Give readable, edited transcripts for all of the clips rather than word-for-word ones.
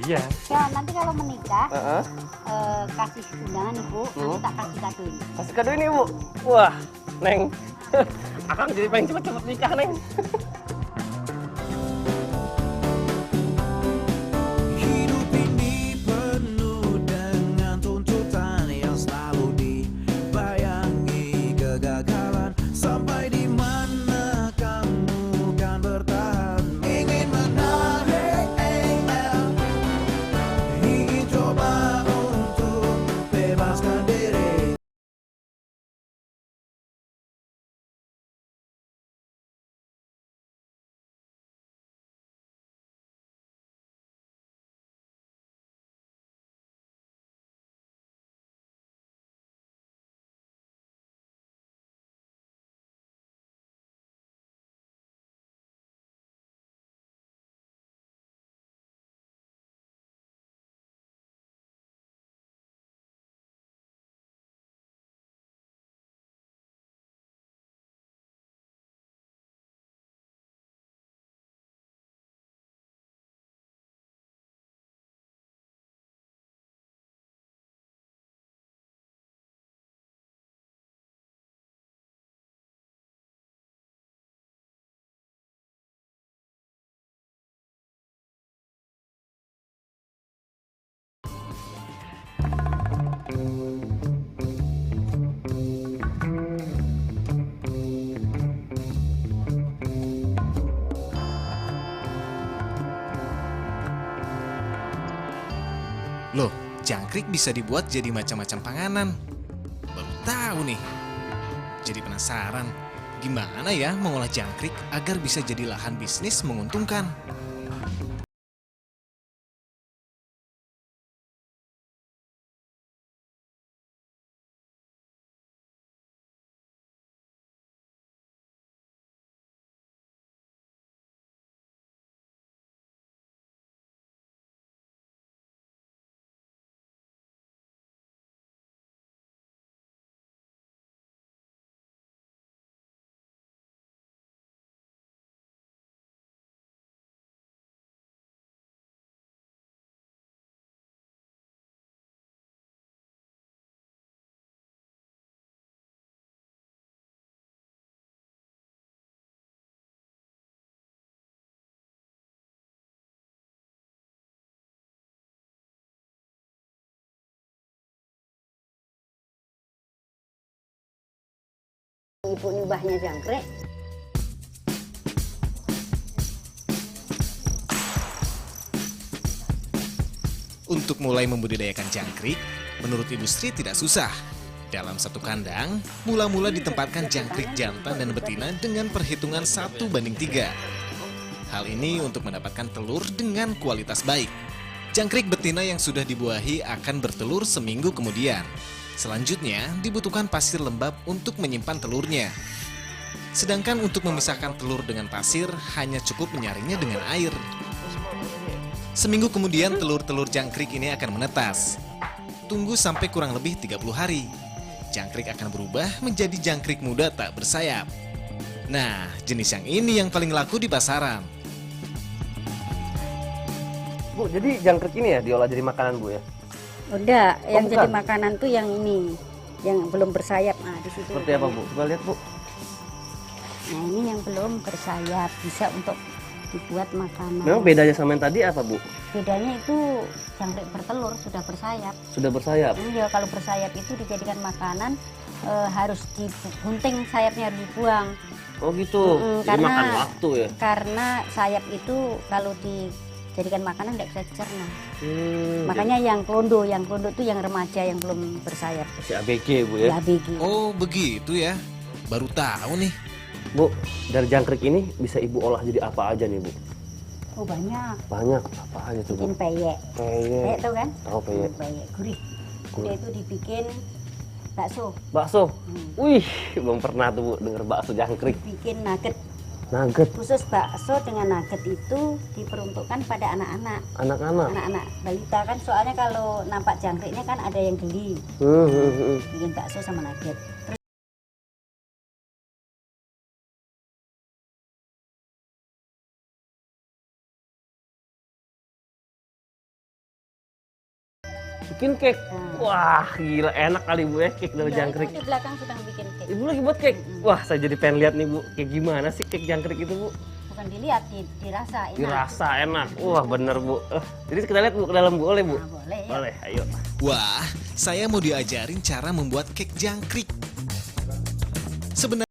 Iya. Ya, nanti kalau menikah, kasih undangan Ibu, nanti tak kasih kado ini. Kasih kado ini, Bu. Wah, Neng. Akang jadi pengen cepet-cepet nikah, Neng. Hidup ini penuh dengan tuntutan yang selalu dibayangi kegagalan. Sampai di mana kamu kan bertahan? Ingin menarik, ingin coba untuk bebaskan diri. Loh, jangkrik bisa dibuat jadi macam-macam panganan. Baru tahu nih. Jadi penasaran, gimana ya mengolah jangkrik agar bisa jadi lahan bisnis menguntungkan? Ibu nyubahnya jangkrik. Untuk mulai membudidayakan jangkrik, menurut Ibu Sri tidak susah. Dalam satu kandang, mula-mula ditempatkan jangkrik jantan dan betina dengan perhitungan 1:3. Hal ini untuk mendapatkan telur dengan kualitas baik. Jangkrik betina yang sudah dibuahi akan bertelur seminggu kemudian. Selanjutnya, dibutuhkan pasir lembab untuk menyimpan telurnya. Sedangkan untuk memisahkan telur dengan pasir, hanya cukup menyaringnya dengan air. Seminggu kemudian telur-telur jangkrik ini akan menetas. Tunggu sampai kurang lebih 30 hari. Jangkrik akan berubah menjadi jangkrik muda tak bersayap. Nah, jenis yang ini yang paling laku di pasaran. Bu, jadi jangkrik ini ya diolah jadi makanan, Bu ya? Udah, yang bukan. jadi makanan tuh yang ini, yang belum bersayap. Nah, di situ. Seperti apa, Bu? Coba lihat, Bu. Nah, ini yang belum bersayap, bisa untuk dibuat makanan. Memang bedanya sama yang tadi apa, Bu? Bedanya itu jangkrik bertelur sudah bersayap. Sudah bersayap. Iya, kalau bersayap itu dijadikan makanan harus digunting sayapnya, harus dibuang. Oh gitu. Jadi makan waktu ya? Karena sayap itu kalau dijadikan makanan tidak bisa dicerna. Makanya Jadi yang klondo itu yang remaja yang belum bersayap. si ABG, Bu ya? Ya, ABG. Oh, begitu ya. Baru tahu nih. Bu, dari jangkrik ini bisa Ibu olah jadi apa aja nih, Bu? Oh, banyak. Banyak. Apa aja tuh, Bu? Bikin peyek. Peyek. Peyek tahu kan? Tahu peyek. Peyek gurih. Dia itu dibikin bakso. Bakso. Wih, belum pernah tuh, Bu, denger bakso jangkrik. Bikin nugget. Nugget. Khusus bakso dengan nugget itu diperuntukkan pada anak-anak. Anak-anak. Anak-anak balita kan, soalnya kalau nampak jangkriknya kan ada yang geli. Bikin bakso sama nugget. bikin cake. Wah, gila enak kali Bu ya cake dari Iya, jangkrik. itu di belakang sedang bikin cake. Ibu lagi buat cake. Wah, saya jadi pengen lihat nih Bu, kayak gimana sih cake jangkrik itu Bu? Bukan dilihat, dirasa enak. Dirasa enak. Wah, bener Bu. Jadi kita lihat Bu ke dalam Bu, boleh Bu? Nah, boleh ya. Boleh, ayo. Wah, saya mau diajarin cara membuat cake jangkrik. Sebenarnya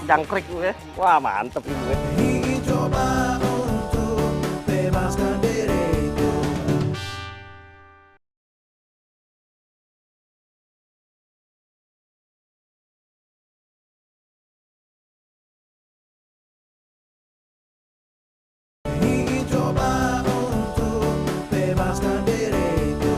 Jangkrik Bu ya. Wah, mantep Ibu ya. Ingin coba untuk bebaskan diriku. Ingin coba untuk bebaskan diriku.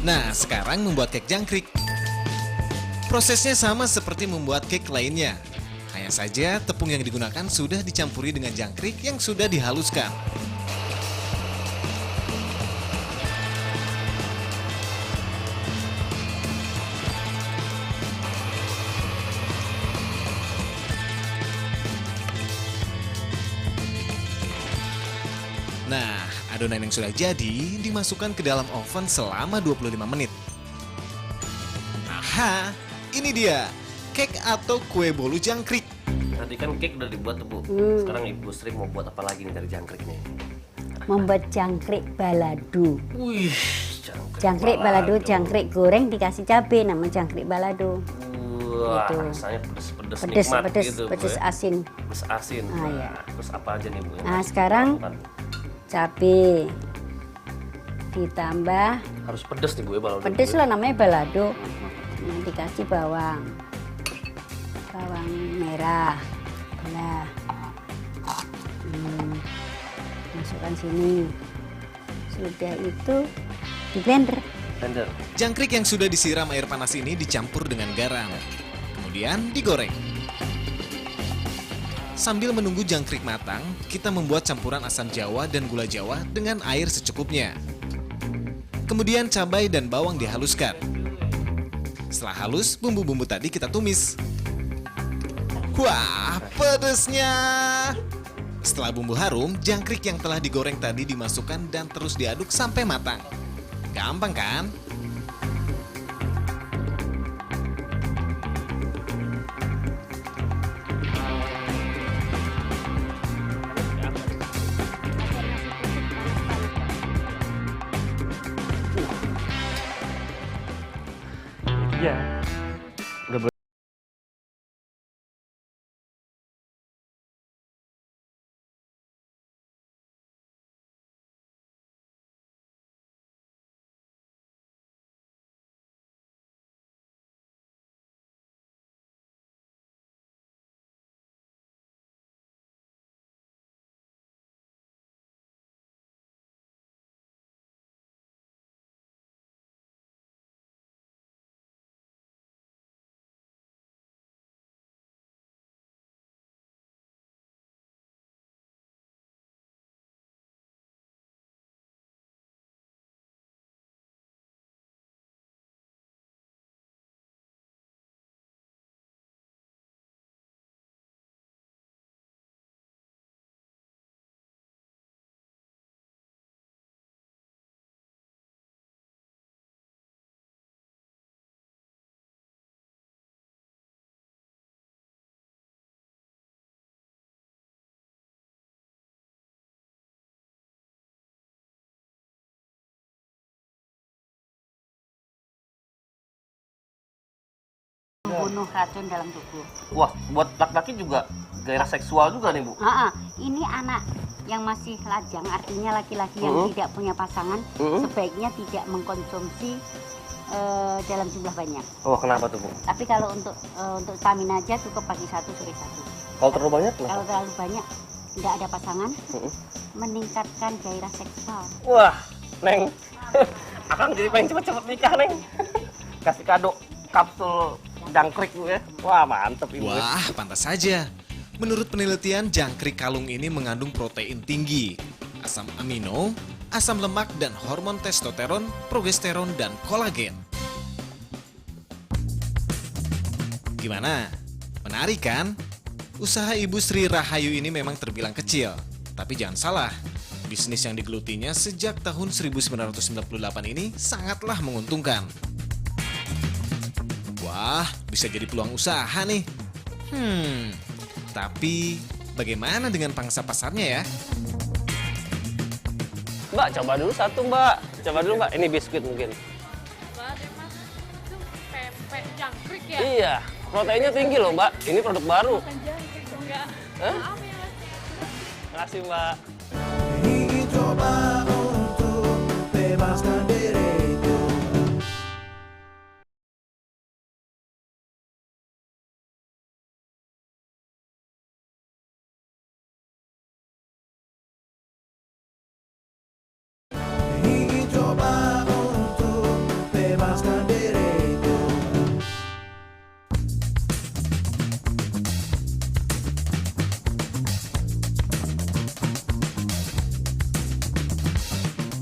Nah, sekarang membuat cake jangkrik. Prosesnya sama seperti membuat cake lainnya. Hanya saja tepung yang digunakan sudah dicampuri dengan jangkrik yang sudah dihaluskan. Nah, adonan yang sudah jadi dimasukkan ke dalam oven selama 25 menit. Aha, ini dia, cake atau kue bolu jangkrik. Tadi kan cake udah dibuat tuh Bu. Sekarang Ibu Sri mau buat apa lagi nih dari jangkrik nih? Membuat jangkrik balado. Wih, Jangkrik balado, jangkrik goreng dikasih cabai, nama jangkrik balado. Wah, Gitu. rasanya pedes-pedes Pedes, nikmat pedes, gitu Bu, pedes ya. asin. Pedes asin. Ah, iya. Terus apa aja nih Bu? yang Nah, harus sekarang dilakukan? cabai ditambah Harus pedes nih Bu ya balado. pedes Bu, ya. lah namanya balado. Nah, dikasih bawang merah. Nah, masukkan sini. Sudah itu di blender. Blender. Jangkrik yang sudah disiram air panas ini dicampur dengan garam. Kemudian digoreng. Sambil menunggu jangkrik matang, kita membuat campuran asam jawa dan gula jawa dengan air secukupnya. Kemudian cabai dan bawang dihaluskan. Setelah halus, bumbu-bumbu tadi kita tumis. Wah, pedesnya! Setelah bumbu harum, jangkrik yang telah digoreng tadi dimasukkan dan terus diaduk sampai matang. Gampang kan? Iya. membunuh racun dalam tubuh. Wah, buat laki-laki juga gairah seksual juga nih, Bu. Ini anak yang masih lajang, artinya laki-laki yang tidak punya pasangan, sebaiknya tidak mengkonsumsi dalam jumlah banyak. Oh, kenapa tuh, Bu? Tapi kalau untuk stamina aja cukup pagi 1, sore 1. Kalau terlalu banyak kenapa? Kalau terlalu banyak, tidak ada pasangan, meningkatkan gairah seksual. Wah, Neng. Akang jadi pengen cepet-cepet nikah, Neng. Kasih kado kapsul jangkrik, Bu ya. Wah, mantep Ibu. Wah, pantas saja. Menurut penelitian, jangkrik kalung ini mengandung protein tinggi, asam amino, asam lemak, dan hormon testosteron, progesteron, dan kolagen. Gimana? Menarik kan? Usaha Ibu Sri Rahayu ini memang terbilang kecil. Tapi jangan salah, bisnis yang digelutinya sejak tahun 1998 ini sangatlah menguntungkan. Wah, bisa jadi peluang usaha nih. Tapi bagaimana dengan pangsa pasarnya ya? Mbak, coba dulu satu, Mbak. Coba dulu, Mbak. Ini biskuit mungkin. Mbak, Mas, itu pempek jangkrik ya? Iya, proteinnya tinggi loh, Mbak. Ini produk baru. Bukan jangkrik, enggak. Hah? Maaf ya, Mas. Makasih, Mbak. Ingin coba untuk bebaskan diriku. Ingin coba untuk bebaskan diriku.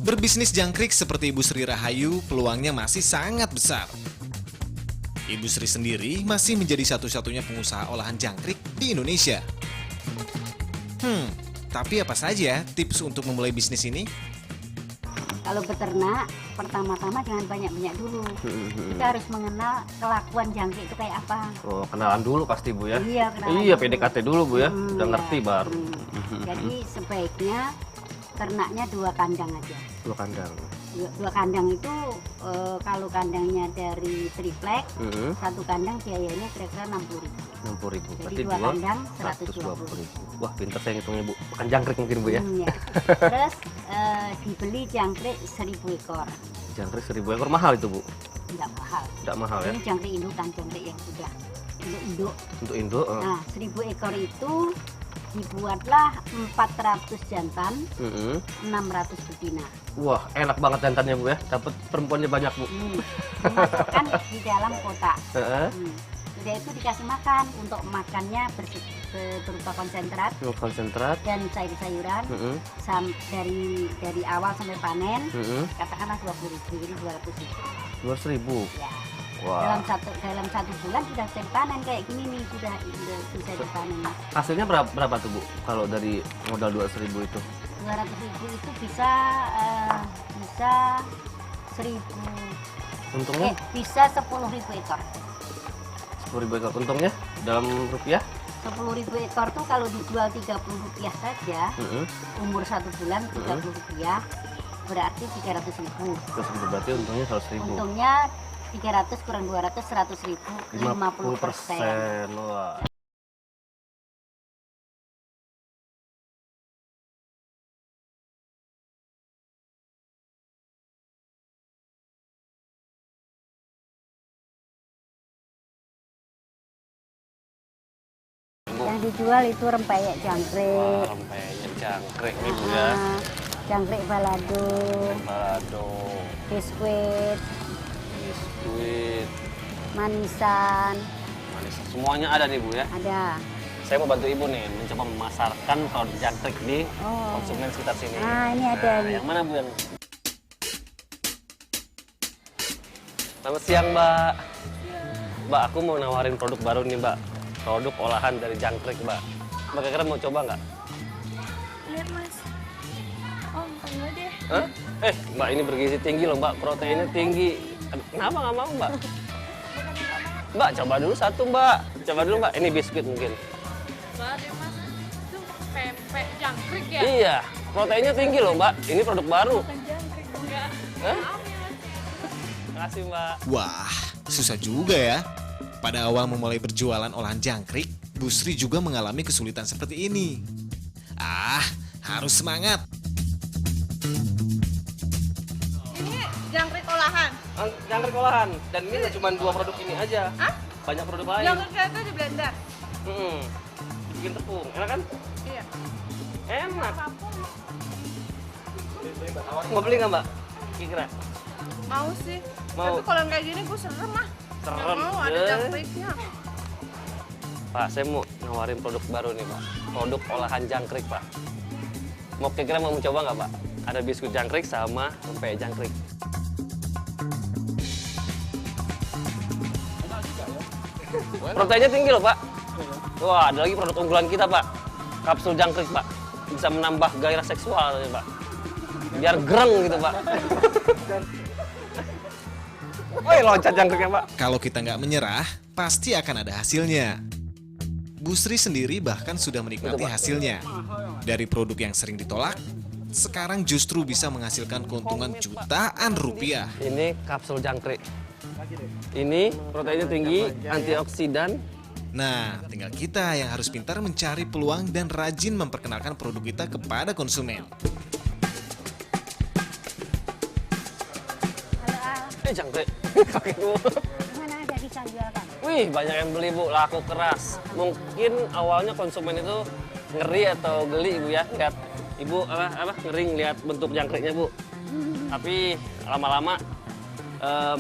Berbisnis jangkrik seperti Ibu Sri Rahayu, peluangnya masih sangat besar. Ibu Sri sendiri masih menjadi satu-satunya pengusaha olahan jangkrik di Indonesia. Tapi apa saja tips untuk memulai bisnis ini? Kalau beternak, pertama-tama jangan banyak-banyak dulu. Kita harus mengenal kelakuan jangkrik itu kayak apa. Oh, kenalan dulu pasti, Bu ya. Iya, kenalan Iya, dulu. PDKT dulu, Bu ya. Udah Iya. ngerti baru. Jadi sebaiknya ternaknya 2 kandang aja. 2 kandang. 2 kandang itu kalau kandangnya dari triplek, 1 kandang biayanya kira-kira 60.000. 60.000. Jadi Berarti 2 dua kandang 120.000. Wah, pinter saya ngitungnya, Bu. Bukan jangkrik mungkin, Bu ya. Ya. Terus dibeli jangkrik 1000 ekor. Jangkrik 1000 ekor mahal itu, Bu. Enggak mahal. Tidak mahal ya. Ini jangkrik indukan, jangkrik yang sudah induk. Untuk induk, Nah, 1000 ekor itu dibuatlah 400 jantan, 600 betina. Wah, enak banget jantannya, Bu ya. Dapat perempuannya banyak, Bu. Dimasukkan di dalam kotak. Heeh. Udah itu dikasih makan. Untuk makannya berupa konsentrat Konsentrat. dan sayur-sayuran dari awal sampai panen. Katakanlah 20.000, jadi 200.000. 200.000. Ya. Wah. Dalam satu bulan sudah bisa dipanen kayak gini nih, sudah bisa dipanen. Hasilnya berapa tuh, Bu? Kalau dari modal 200.000 itu? 200.000 itu bisa 1.000. Untungnya Bisa 10.000 ekor. 10.000 ekor. Untungnya dalam rupiah? 10.000 ekor tuh kalau dijual 30 rupiah saja, umur 1 bulan 30 rupiah, berarti 300.000. Terus berarti untungnya 100.000. Untungnya 300 kurang 200, 100.000, 50%. Wah. Yang dijual itu rempeyek jangkrik, Rempeyek jangkrik nih, Bu ya. jangkrik balado, Aduh, biskuit, biskuit, manisan, manis. Semuanya ada nih, Bu ya. ada. Saya mau bantu Ibu nih mencoba memasarkan produk jangkrik di konsumen sekitar sini. Nah, ini ada nih. Yang mana, Bu? Yang Selamat siang, Mbak. Mbak, aku mau nawarin produk baru nih, Mbak. Produk olahan dari jangkrik, Mbak. Mbak kira-kira mau coba nggak? Lihat, Mas. Oh, enggak deh. Hah? Mbak, ini bergizi tinggi loh, Mbak. Proteinnya tinggi. Aduh, kenapa nggak mau, Mbak? Mbak, coba dulu satu, Mbak. Coba dulu, Mbak. Ini biskuit mungkin. Mbak, Mas, itu pempek jangkrik ya? Iya, proteinnya tinggi loh, Mbak. Ini produk baru. Bukan jangkrik, enggak. Hah? Maaf ya, Mas. Terima kasih, Mbak. Wah, susah juga ya. Pada awal memulai berjualan olahan jangkrik, Bu Sri juga mengalami kesulitan seperti ini. Harus semangat. Ini jangkrik olahan. Jangkrik olahan. Dan ini cuma 2 produk ini aja. Hah? Banyak produk lain. Jangkriknya itu di blender. Bikin tepung. Enak kan? Iya. Enak. Mau beli nggak mbak? Kira-kira? Mau sih. Mau. Tapi kalau yang kayak gini gue serem ah. Serem, Nggak mau ada eh. jangkriknya. Pak, saya mau nawarin produk baru nih pak. Produk olahan jangkrik pak. Mau kira-kira mau mencoba nggak pak? Ada biskuit jangkrik sama rempeyek jangkrik. Proteinnya tinggi loh pak. Wah, ada lagi produk unggulan kita pak. Kapsul jangkrik pak. Bisa menambah gairah seksual pak. Biar gereng gitu pak. Woi, loncat jangkriknya pak. Kalau kita nggak menyerah, pasti akan ada hasilnya. Bu Sri sendiri bahkan sudah menikmati hasilnya. Dari produk yang sering ditolak, sekarang justru bisa menghasilkan keuntungan jutaan rupiah. Ini kapsul jangkrik. Ini proteinnya tinggi, antioksidan. Nah, tinggal kita yang harus pintar mencari peluang dan rajin memperkenalkan produk kita kepada konsumen. Jangkrik. Mana ada bisa jual kan? Wih, banyak yang beli bu, laku keras. Mungkin awalnya konsumen itu ngeri atau geli ibu ya, lihat ibu apa ngeri lihat bentuk jangkriknya bu. Tapi lama-lama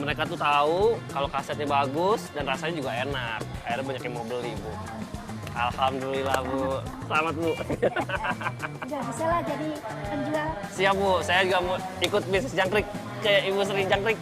mereka tuh tahu kalau kasetnya bagus dan rasanya juga enak. Akhirnya banyak yang mau beli bu. Alhamdulillah bu, selamat bu. Udah bisa lah jadi penjual. Siap bu, saya juga mau ikut bisnis jangkrik kayak ibu Sri jangkrik.